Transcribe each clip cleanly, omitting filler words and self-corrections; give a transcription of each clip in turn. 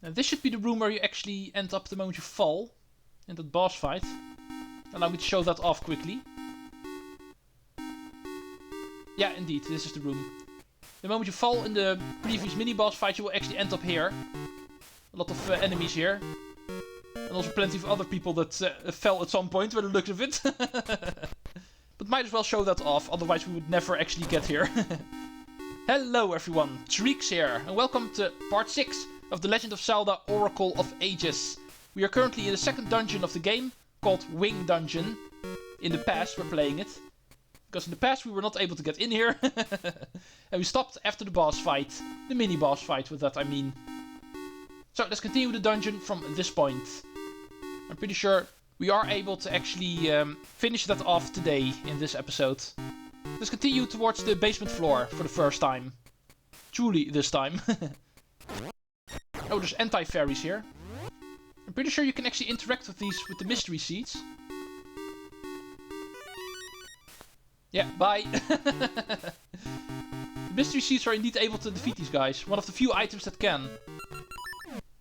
This should be the room where you actually end up the moment you fall in that boss fight. Allow me to show that off quickly. Yeah, indeed, this is the room. The moment you fall in the previous mini-boss fight, you will actually end up here. A lot of enemies here. And also plenty of other people that fell at some point, by the looks of it. But might as well show that off, otherwise we would never actually get here. Hello everyone, Treecks here, and welcome to part 6 of The Legend of Zelda Oracle of Ages. We are currently in the second dungeon of the game, called Wing Dungeon. In the past we're playing it. Because in the past we were not able to get in here. And we stopped after the boss fight. The mini boss fight, with that I mean. So let's continue the dungeon from this point. I'm pretty sure we are able to actually finish that off today in this episode. Let's continue towards the basement floor for the first time. Truly this time. Oh, there's anti-fairies here. I'm pretty sure you can actually interact with these with the mystery seeds. Yeah, bye. The mystery seeds are indeed able to defeat these guys. One of the few items that can.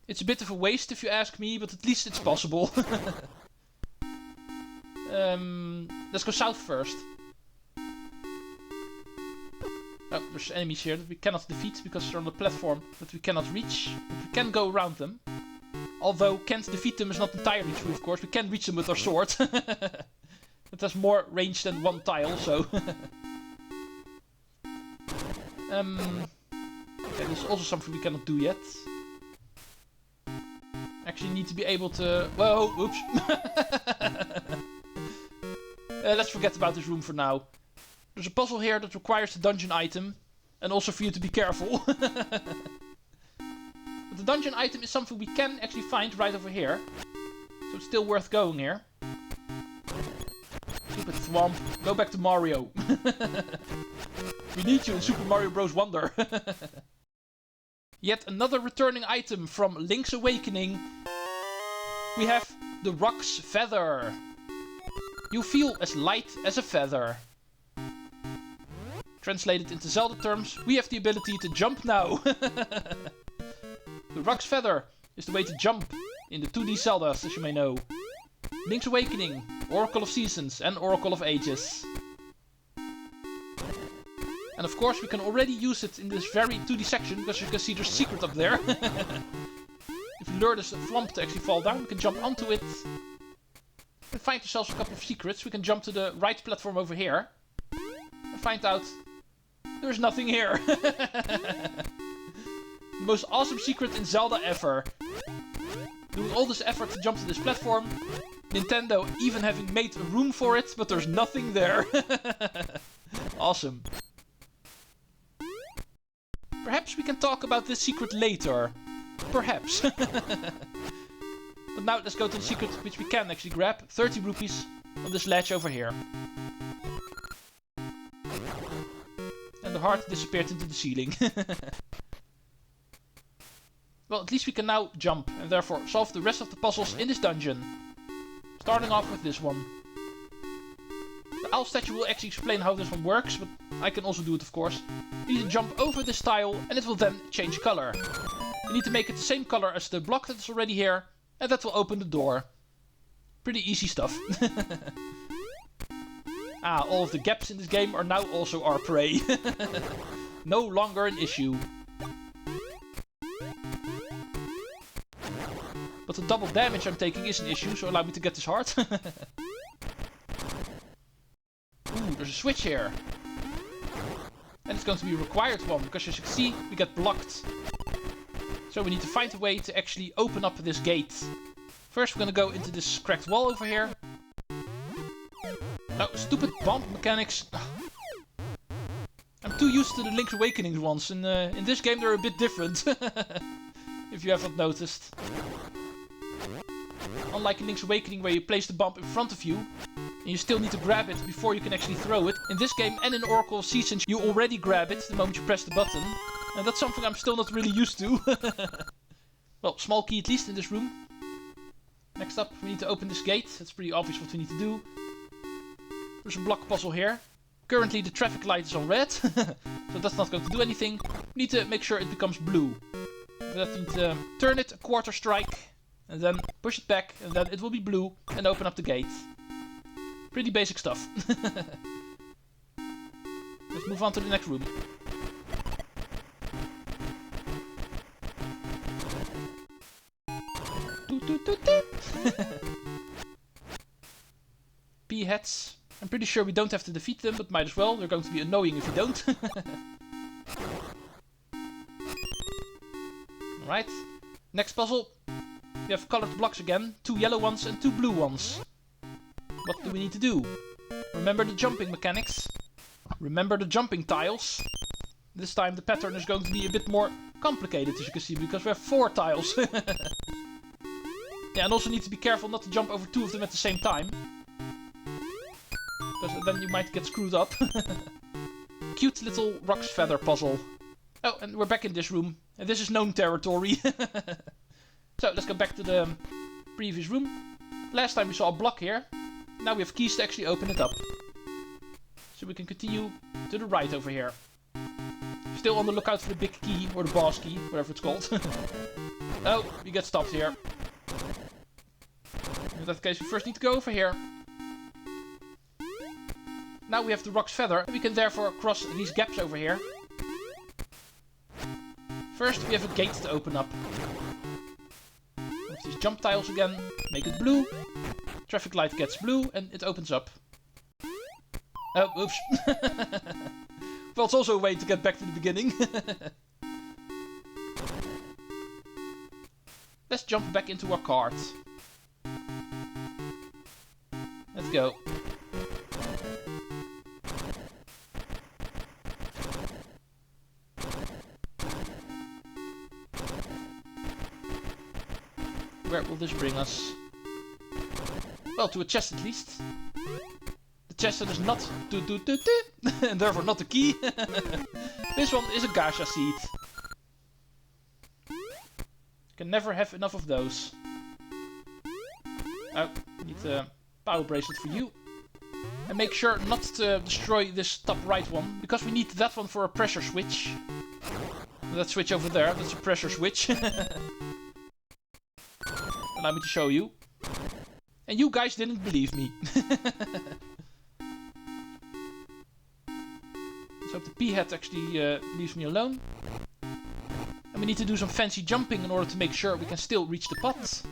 It's a bit of a waste if you ask me, but at least it's possible. Let's go south first. Oh, there's enemies here that we cannot defeat because they're on the platform that we cannot reach. But we can go around them. Although can't defeat them is not entirely true, of course. We can reach them with our sword. It has more range than one tile, so... Okay, there's also something we cannot do yet. Actually need to be able to... Whoa, oops. Let's forget about this room for now. There's a puzzle here that requires the dungeon item. And also for you to be careful. But the dungeon item is something we can actually find right over here. So it's still worth going here. Stupid swamp. Go back to Mario. We need you in Super Mario Bros. Wonder. Yet another returning item from Link's Awakening. We have the Rock's Feather. You feel as light as a feather. Translated into Zelda terms, we have the ability to jump now. The Rock's Feather is the way to jump in the 2D Zeldas, as you may know. Link's Awakening, Oracle of Seasons and Oracle of Ages. And of course we can already use it in this very 2D section, because you can see there's a secret up there. If you lure this flump to actually fall down, we can jump onto it. And find ourselves a couple of secrets. We can jump to the right platform over here. And find out there's nothing here. The most awesome secret in Zelda ever. Doing all this effort to jump to this platform. Nintendo even having made a room for it, but there's nothing there. Awesome. Perhaps we can talk about this secret later. Perhaps. But now let's go to the secret which we can actually grab. 30 rupees on this ledge over here. And the heart disappeared into the ceiling. Well, at least we can now jump and therefore solve the rest of the puzzles in this dungeon. Starting off with this one. The owl statue will actually explain how this one works, but I can also do it, of course. You need to jump over this tile and it will then change color. You need to make it the same color as the block that is already here, and that will open the door. Pretty easy stuff. Ah, all of the gaps in this game are now also our prey. No longer an issue. But the double damage I'm taking is an issue, so allow me to get this heart. Ooh, there's a switch here. And it's going to be a required one, because as you can see, we get blocked. So we need to find a way to actually open up this gate. First we're going to go into this cracked wall over here. Oh, stupid bump mechanics. I'm too used to the Link's Awakening ones, and in this game they're a bit different. If you haven't noticed. Unlike in Link's Awakening where you place the bump in front of you, and you still need to grab it before you can actually throw it. In this game and in Oracle of Seasons you already grab it the moment you press the button. And that's something I'm still not really used to. Well, small key at least in this room. Next up, we need to open this gate. That's pretty obvious what we need to do. There's a block puzzle here. Currently the traffic light is on red. So that's not going to do anything. We need to make sure it becomes blue. For that we need to turn it a quarter strike. And then push it back. And then it will be blue. And open up the gate. Pretty basic stuff. Let's move on to the next room. P-heads. I'm pretty sure we don't have to defeat them, but might as well. They're going to be annoying if we don't. Alright. Next puzzle. We have colored blocks again. 2 yellow ones and 2 blue ones. What do we need to do? Remember the jumping mechanics. Remember the jumping tiles. This time the pattern is going to be a bit more complicated, as you can see, because we have 4 tiles. Yeah, and also need to be careful not to jump over 2 of them at the same time. Because then you might get screwed up. Cute little roc's feather puzzle. Oh, and we're back in this room. And this is known territory. So, let's go back to the previous room. Last time we saw a block here. Now we have keys to actually open it up. So we can continue to the right over here. Still on the lookout for the big key, or the boss key, whatever it's called. Oh, we get stopped here. In that case, we first need to go over here. Now we have the rock's feather, and we can therefore cross these gaps over here. First, we have a gate to open up. With these jump tiles again, make it blue. Traffic light gets blue, and it opens up. Oh, oops. Well, it's also a way to get back to the beginning. Let's jump back into our cart. Let's go. Where will this bring us? Well, to a chest at least. The chest that is not and therefore not the key. This one is a gacha seed. Can never have enough of those. Oh, need a power bracelet for you. And make sure not to destroy this top right one, because we need that one for a pressure switch. That switch over there, that's a pressure switch. Allow me to show you. And you guys didn't believe me. Let's hope the P-head actually leaves me alone. And we need to do some fancy jumping in order to make sure we can still reach the pot.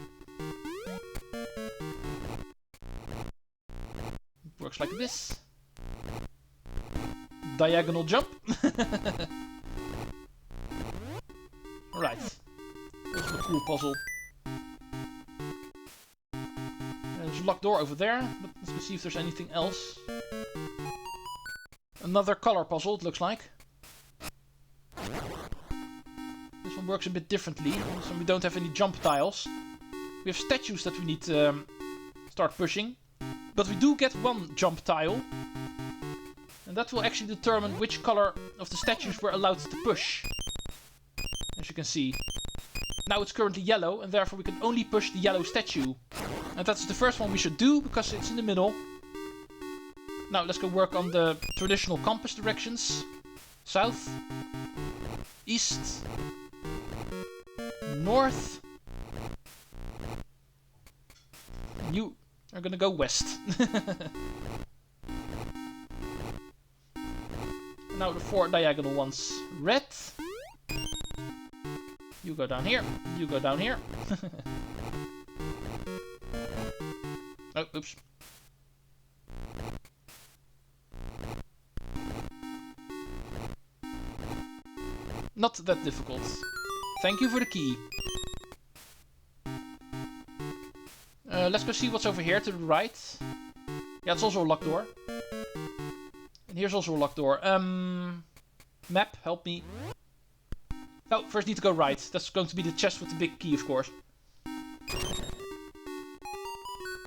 It works like this. Diagonal jump. Alright. This is a cool puzzle. There's a locked door over there, but let's go see if there's anything else. Another color puzzle, it looks like. This one works a bit differently, so we don't have any jump tiles. We have statues that we need to start pushing. But we do get one jump tile. And that will actually determine which color of the statues we're allowed to push. As you can see. Now it's currently yellow, and therefore we can only push the yellow statue. And that's the first one we should do, because it's in the middle. Now let's go work on the traditional compass directions. South. East. North. And you are gonna go west. Now the 4 diagonal ones. Red. You go down here. You go down here. Oh, oops. Not that difficult. Thank you for the key. Let's go see what's over here to the right. Yeah, it's also a locked door. And here's also a locked door. Map, help me. Oh, first need to go right. That's going to be the chest with the big key, of course.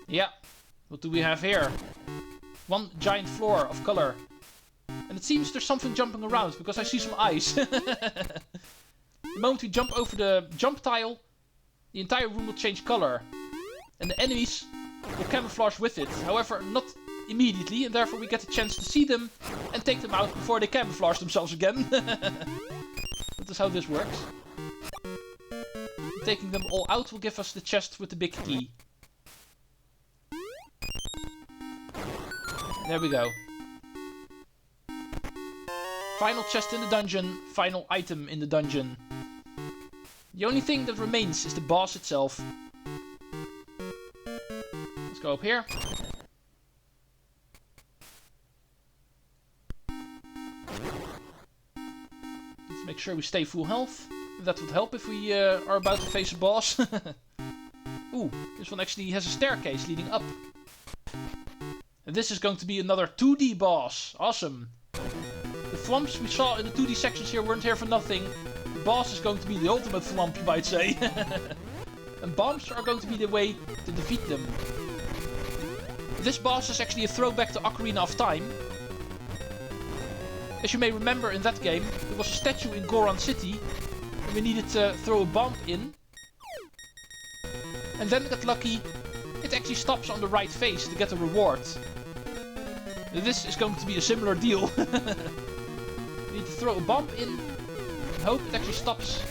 Yeah. What do we have here? One giant floor of color. And it seems there's something jumping around, because I see some eyes. The moment we jump over the jump tile, the entire room will change color. And the enemies will camouflage with it. However, not immediately, and therefore we get a chance to see them and take them out before they camouflage themselves again. That is how this works. Taking them all out will give us the chest with the big key. There we go. Final chest in the dungeon, final item in the dungeon. The only thing that remains is the boss itself. Let's go up here. Let's make sure we stay full health. That would help if we are about to face a boss. Ooh, this one actually has a staircase leading up. And this is going to be another 2D boss. Awesome. The thwomps we saw in the 2D sections here weren't here for nothing. The boss is going to be the ultimate thwomp, you might say. And bombs are going to be the way to defeat them. This boss is actually a throwback to Ocarina of Time. As you may remember in that game, there was a statue in Goron City. And we needed to throw a bomb in. And then got lucky, it actually stops on the right face to get a reward. This is going to be a similar deal. You need to throw a bomb in and hope it actually stops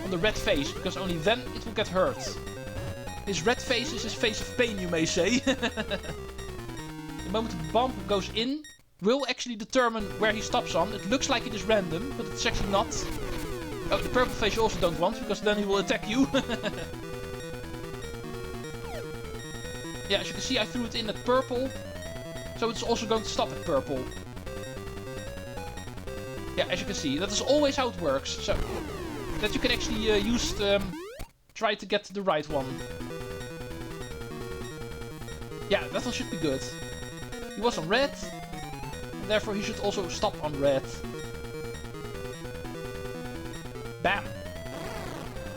on the red face, because only then it will get hurt. His red face is his face of pain, you may say. The moment the bomb goes in will actually determine where he stops on. It looks like it is random, but it's actually not. Oh, the purple face you also don't want, because then he will attack you. Yeah, as you can see, I threw it in at purple. So it's also going to stop at purple. Yeah, as you can see, that is always how it works. So, that you can actually use try to get the right one. Yeah, that one should be good. He was on red. And therefore he should also stop on red. Bam!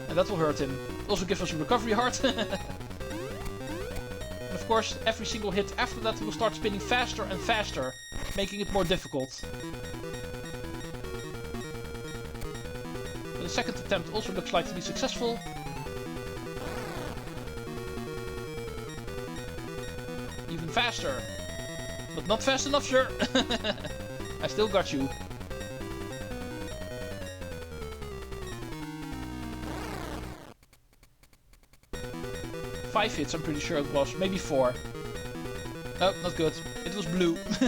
And that will hurt him. It also gives us a recovery heart. Of course, every single hit after that will start spinning faster and faster, making it more difficult. But the second attempt also looks like to be successful. Even faster. But not fast enough, sir. I still got you. Five hits, I'm pretty sure it was. Maybe 4. Oh, not good. It was blue. Let's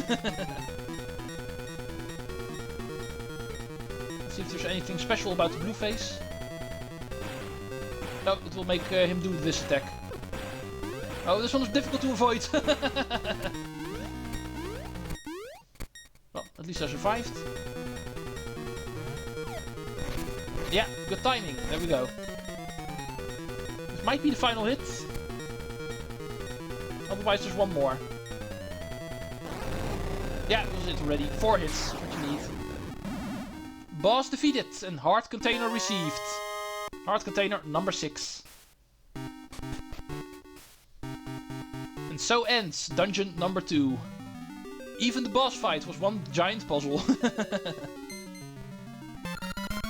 see if there's anything special about the blue face. No, it will make him do this attack. Oh, this one is difficult to avoid. Well, at least I survived. Yeah, good timing. There we go. This might be the final hit. Otherwise, there's one more. Yeah, that was it already. 4 hits, what you need. Boss defeated and heart container received. Heart container number 6. And so ends dungeon number 2. Even the boss fight was one giant puzzle.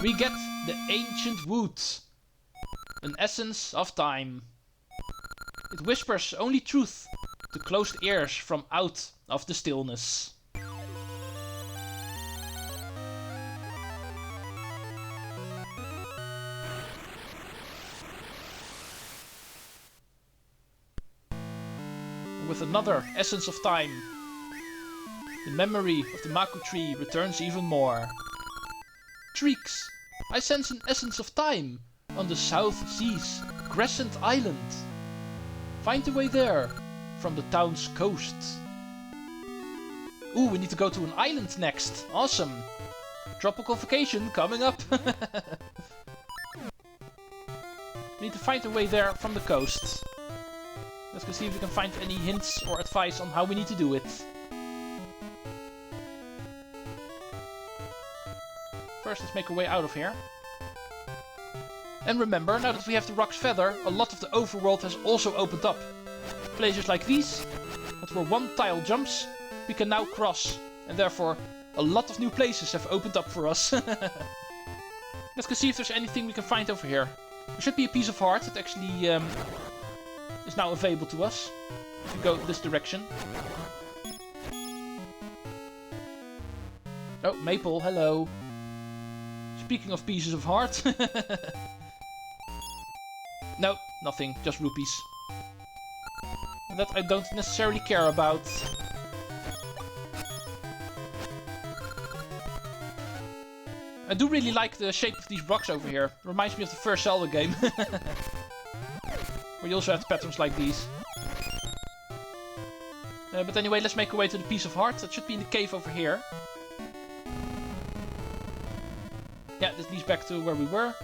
We get the Ancient Wood. An essence of time. It whispers only truth to closed ears from out of the stillness. With another essence of time, the memory of the Maku tree returns even more. Treecks, I sense an essence of time on the South Sea's Crescent Island. Find a way there, from the town's coast. Ooh, we need to go to an island next. Awesome. Tropical vacation coming up. We need to find a way there from the coast. Let's go see if we can find any hints or advice on how we need to do it. First, let's make our way out of here. And remember, now that we have the Rock's Feather, a lot of the overworld has also opened up. Places like these, that were one-tile jumps, we can now cross. And therefore, a lot of new places have opened up for us. Let's go see if there's anything we can find over here. There should be a piece of heart that actually is now available to us. If we go this direction. Oh, Maple, hello. Speaking of pieces of heart. No, nothing. Just rupees. That I don't necessarily care about. I do really like the shape of these rocks over here. Reminds me of the first Zelda game. Where you also had patterns like these. But anyway, let's make our way to the Piece of Heart. That should be in the cave over here. Yeah, this leads back to where we were.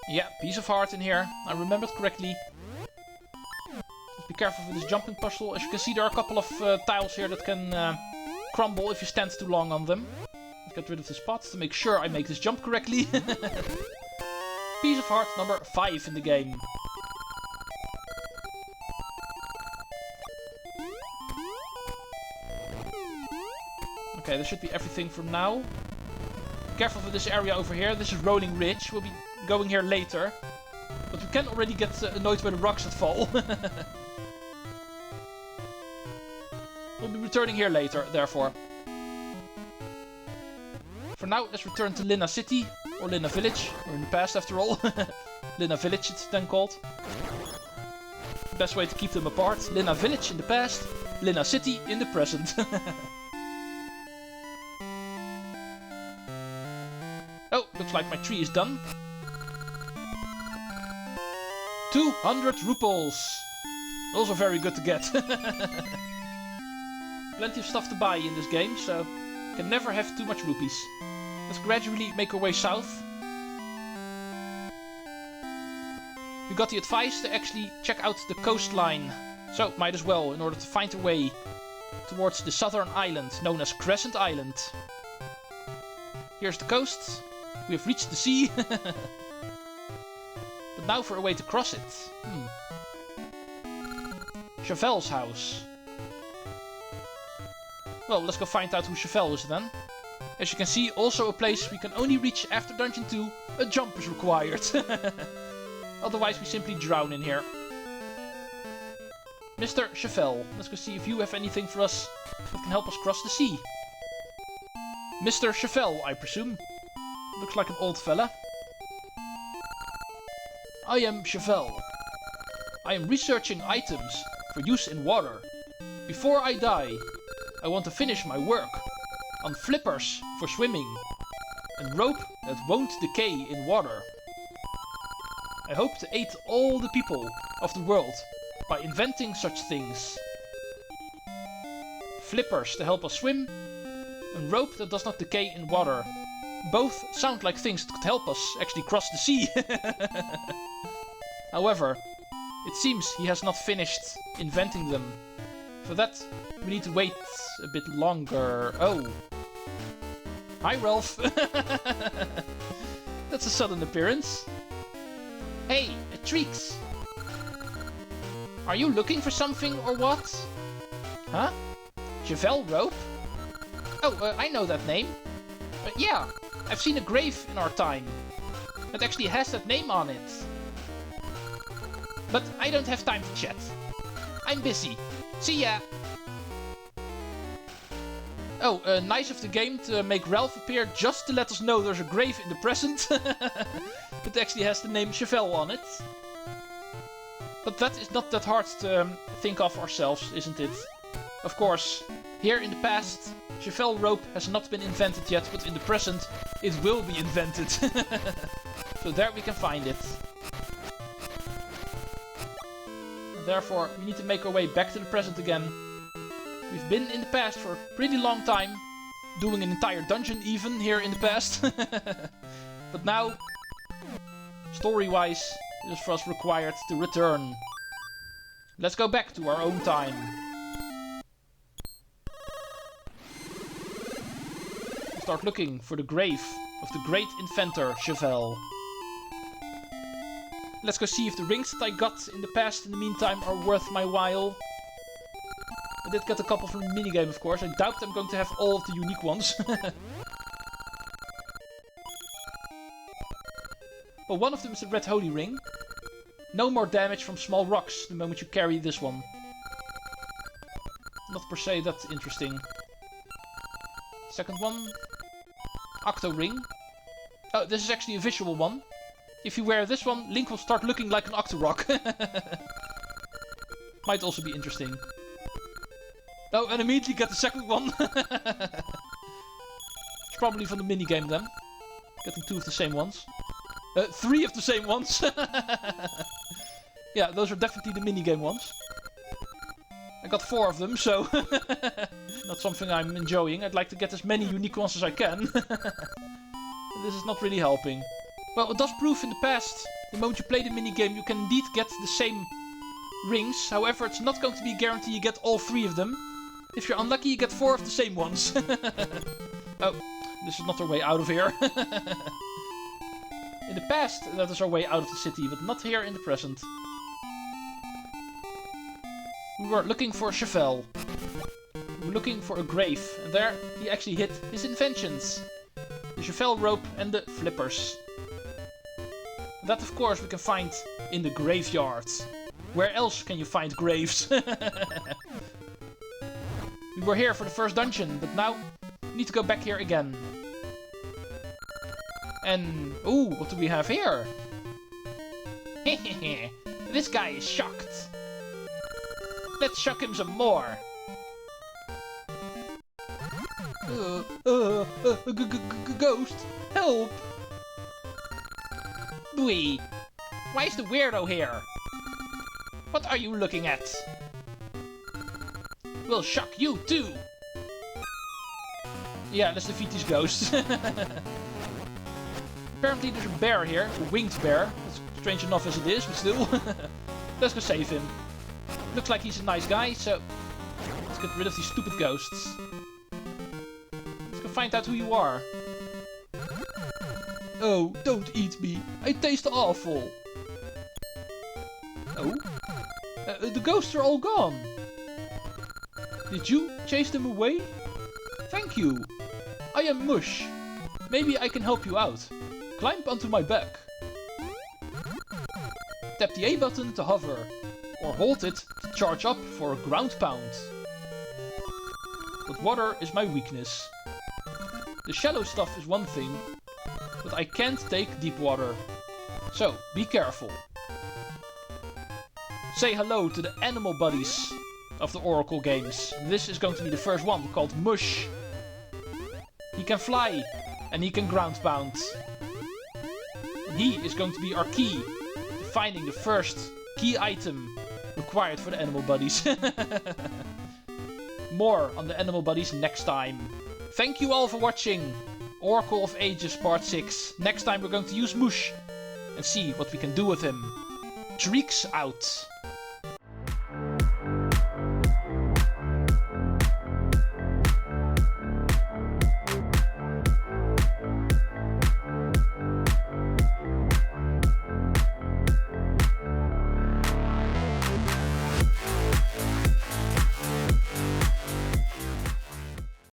Yeah, Piece of Heart in here. I remembered correctly. Just be careful with this jumping puzzle. As you can see, there are a couple of tiles here that can crumble if you stand too long on them. Let's get rid of the spots to make sure I make this jump correctly. Piece of Heart number 5 in the game. Okay, that should be everything from now. Careful for this area over here. This is Rolling Ridge. We'll be going here later. But we can already get annoyed by the rocks that fall. We'll be returning here later, therefore. For now, let's return to Lina City. Or Lina Village. Or in the past, after all. Lina Village, it's then called. Best way to keep them apart. Lina Village in the past. Lina City in the present. Oh, looks like my tree is done. 200 rupees. Also very good to get. Plenty of stuff to buy in this game, so can never have too much rupees. Let's gradually make our way south. We got the advice to actually check out the coastline. So, might as well, in order to find a way towards the southern island, known as Crescent Island. Here's the coast. We have reached the sea. But now for a way to cross it. Chavel's house. Well, let's go find out who Chavel is then. As you can see, also a place we can only reach after Dungeon 2. A jump is required. Otherwise we simply drown in here. Mr. Chavel, let's go see if you have anything for us that can help us cross the sea. Mr. Chavel, I presume. Looks like an old fella. I am Chavel. I am researching items for use in water. Before I die, I want to finish my work on flippers for swimming and rope that won't decay in water. I hope to aid all the people of the world by inventing such things. Flippers to help us swim and rope that does not decay in water. Both sound like things that could help us actually cross the sea. However, it seems he has not finished inventing them. For that, we need to wait a bit longer. Oh. Hi, Ralph. That's a sudden appearance. Hey, Treecks. Are you looking for something or what? Huh? Chavel rope? Oh, I know that name. Yeah, I've seen a grave in our time that actually has that name on it. But I don't have time for chat. I'm busy. See ya! Oh, nice of the game to make Ralph appear just to let us know there's a grave in the present. That actually has the name Chavel on it. But that is not that hard to think of ourselves, isn't it? Of course, here in the past, Chavel rope has not been invented yet, but in the present, it will be invented. So there we can find it. And therefore, we need to make our way back to the present again. We've been in the past for a pretty long time, doing an entire dungeon even here in the past. But now, story-wise, it is for us required to return. Let's go back to our own time. Start looking for the grave of the great inventor Chavel. Let's go see if the rings that I got in the past in the meantime are worth my while. I did get a couple from the minigame, of course. I doubt I'm going to have all of the unique ones. Well, one of them is the red holy ring. No more damage from small rocks the moment you carry this one. Not per se that interesting. Second one. Octo ring. Oh, this is actually a visual one. If you wear this one, Link will start looking like an Octorok. Might also be interesting. Oh, and immediately get the second one. It's probably from the minigame then. Getting 2 of the same ones. 3 of the same ones. Yeah, those are definitely the minigame ones. I got 4 of them, so... not something I'm enjoying. I'd like to get as many unique ones as I can. This is not really helping. Well, it does prove in the past, the moment you play the minigame, you can indeed get the same rings. However, it's not going to be a guarantee you get all 3 of them. If you're unlucky, you get 4 of the same ones. Oh, this is not our way out of here. In the past, that is our way out of the city, but not here in the present. We were looking for Chavel. We were looking for a grave, and there he actually hid his inventions. The Chavel rope and the flippers. That, of course, we can find in the graveyard. Where else can you find graves? We were here for the first dungeon, but now we need to go back here again. And... ooh, what do we have here? Hehehe, this guy is shocked. Let's shock him some more. Ghost, help! Bwee, why is the weirdo here? What are you looking at? We'll shock you too! Yeah, let's defeat these ghosts. Apparently there's a bear here, a winged bear. That's strange enough as it is, but still. Let's go save him. Looks like he's a nice guy, so let's get rid of these stupid ghosts. Let's go find out who you are. Oh, don't eat me. I taste awful. Oh? The ghosts are all gone. Did you chase them away? Thank you. I am Moosh. Maybe I can help you out. Climb onto my back. Tap the A button to hover, or hold it to charge up for a ground pound. But water is my weakness. The shallow stuff is one thing, but I can't take deep water. So, be careful. Say hello to the animal buddies of the Oracle games. This is going to be the first one, called Moosh. He can fly, and he can ground pound. And he is going to be our key to finding the first key item required for the animal buddies. More on the animal buddies next time. Thank you all for watching Oracle of Ages Part 6. Next time we're going to use Moosh and see what we can do with him. Treecks out.